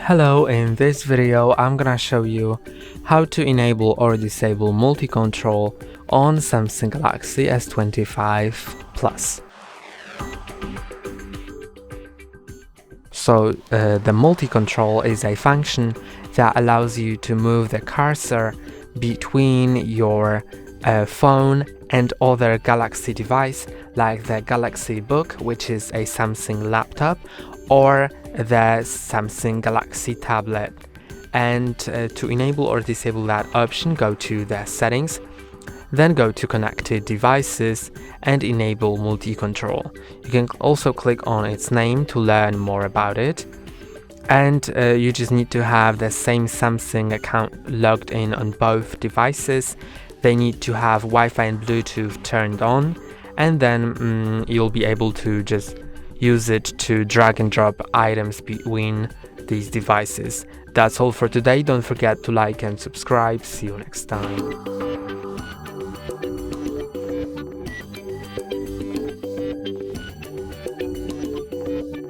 Hello, in this video I'm gonna show you how to enable or disable multi-control on Samsung Galaxy S25 Plus. So the multi-control is a function that allows you to move the cursor between your phone and other Galaxy device like the Galaxy Book, which is a Samsung laptop, or the Samsung Galaxy tablet. And to enable or disable that option, go to the settings, then go to connected devices and enable multi-control. You can also click on its name to learn more about it. And you just need to have the same Samsung account logged in on both devices. They need to have Wi-Fi and Bluetooth turned on, and then you'll be able to just use it to drag and drop items between these devices. That's all for today. Don't forget to like and subscribe. See you next time.